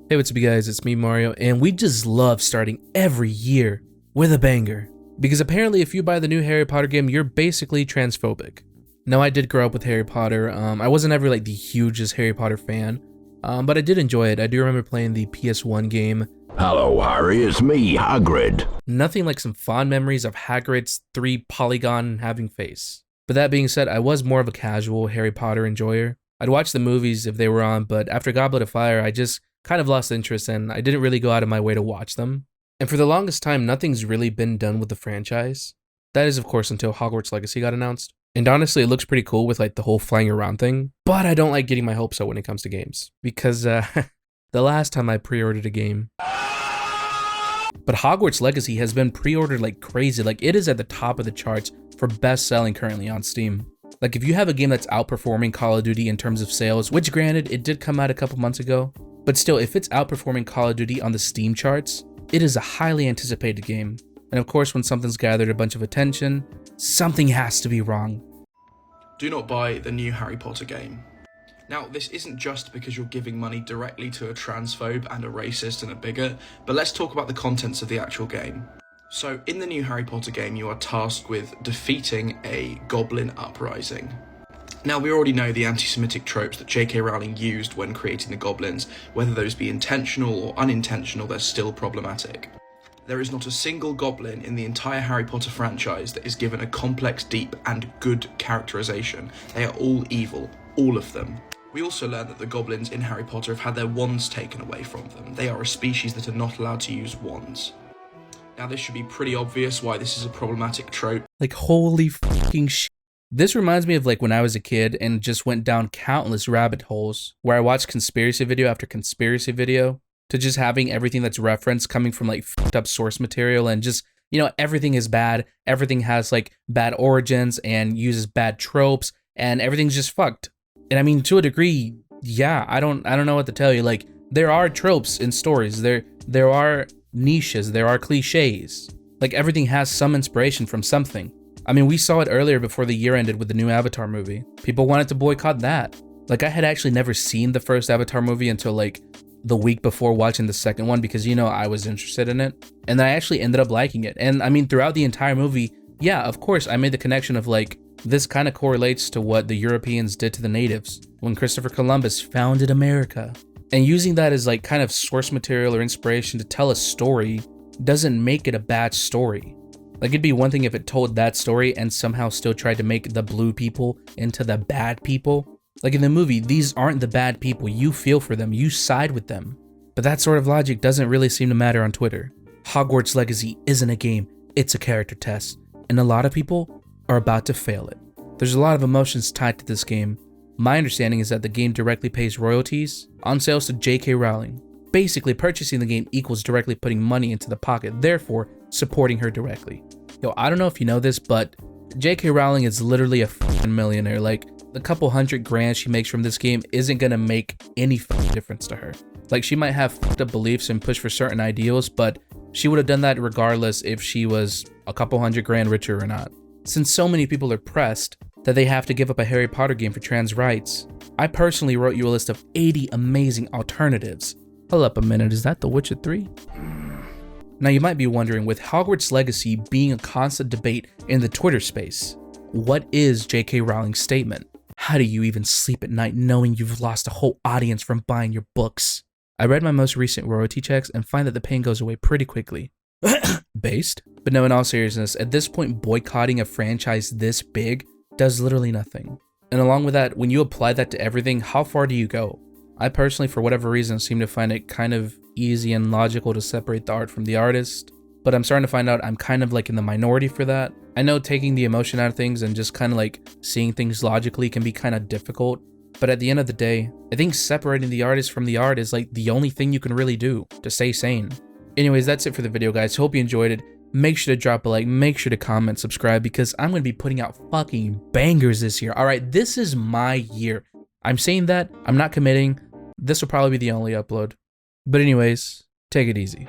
Hey, what's up you guys, it's me Mario, and we just love starting every year with a banger. Because apparently if you buy the new Harry Potter game, you're basically transphobic. Now I did grow up with Harry Potter, I wasn't ever like the hugest Harry Potter fan, but I did enjoy it. I do remember playing the PS1 game. Hello Harry, it's me, Hagrid. Nothing like some fond memories of Hagrid's 3-polygon having face. But that being said, I was more of a casual Harry Potter enjoyer. I'd watch the movies if they were on, but after Goblet of Fire, I just kind of lost interest and I didn't really go out of my way to watch them. And for the longest time, nothing's really been done with the franchise. That is, of course, until Hogwarts Legacy got announced. And honestly, it looks pretty cool with like the whole flying around thing. But I don't like getting my hopes up when it comes to games. Because the last time I pre-ordered a game. But Hogwarts Legacy has been pre-ordered like crazy. Like it is at the top of the charts for best selling currently on Steam. Like if you have a game that's outperforming Call of Duty in terms of sales, which granted, it did come out a couple months ago. But still, if it's outperforming Call of Duty on the Steam charts, it is a highly anticipated game. And of course, when something's gathered a bunch of attention, something has to be wrong. Do not buy the new Harry Potter game. Now, this isn't just because you're giving money directly to a transphobe and a racist and a bigot, but let's talk about the contents of the actual game. So, in the new Harry Potter game, you are tasked with defeating a goblin uprising. Now, we already know the anti-Semitic tropes that JK Rowling used when creating the goblins. Whether those be intentional or unintentional, they're still problematic. There is not a single goblin in the entire Harry Potter franchise that is given a complex, deep, and good characterization. They are all evil, all of them. We also learn that the goblins in Harry Potter have had their wands taken away from them. They are a species that are not allowed to use wands. Now, this should be pretty obvious why this is a problematic trope. Like, holy fucking shit. This reminds me of like when I was a kid and just went down countless rabbit holes where I watched conspiracy video after conspiracy video to just having everything that's referenced coming from like fucked up source material and just, you know, everything is bad. Everything has like bad origins and uses bad tropes and everything's just fucked. And I mean, to a degree, yeah, I don't know what to tell you. Like there are tropes in stories. There are niches, there are cliches. Like everything has some inspiration from something. I mean, we saw it earlier before the year ended with the new Avatar movie. People wanted to boycott that. Like, I had actually never seen the first Avatar movie until like the week before watching the second one because, you know, I was interested in it. And then I actually ended up liking it. And I mean, throughout the entire movie, yeah, of course, I made the connection of like, this kind of correlates to what the Europeans did to the natives when Christopher Columbus founded America. And using that as like kind of source material or inspiration to tell a story doesn't make it a bad story. Like it'd be one thing if it told that story and somehow still tried to make the blue people into the bad people. Like in the movie, these aren't the bad people. You feel for them, you side with them. But that sort of logic doesn't really seem to matter on Twitter. Hogwarts Legacy isn't a game, it's a character test. And a lot of people are about to fail it. There's a lot of emotions tied to this game. My understanding is that the game directly pays royalties on sales to JK Rowling. Basically, purchasing the game equals directly putting money into the pocket, therefore supporting her directly. Yo, I don't know if you know this, but JK Rowling is literally a fucking millionaire. Like, the couple $100,000 she makes from this game isn't gonna make any difference to her. Like, she might have fucked up beliefs and push for certain ideals, but she would have done that regardless if she was a couple $100,000 richer or not. Since so many people are pressed that they have to give up a Harry Potter game for trans rights, I personally wrote you a list of 80 amazing alternatives. Hold up a minute, is that The Witcher 3? Now you might be wondering, with Hogwarts Legacy being a constant debate in the Twitter space, what is JK Rowling's statement? How do you even sleep at night knowing you've lost a whole audience from buying your books? I read my most recent royalty checks and find that the pain goes away pretty quickly. Based? But no, in all seriousness, at this point boycotting a franchise this big does literally nothing. And along with that, when you apply that to everything, how far do you go? I personally, for whatever reason, seem to find it kind of easy and logical to separate the art from the artist, but I'm starting to find out I'm kind of like in the minority for that. I know taking the emotion out of things and just kind of like seeing things logically can be kind of difficult, but at the end of the day, I think separating the artist from the art is like the only thing you can really do to stay sane. Anyways, that's it for the video, guys. Hope you enjoyed it. Make sure to drop a like, make sure to comment, subscribe, because I'm going to be putting out fucking bangers this year. All right, this is my year. I'm saying that, I'm not committing. This will probably be the only upload. But anyways, take it easy.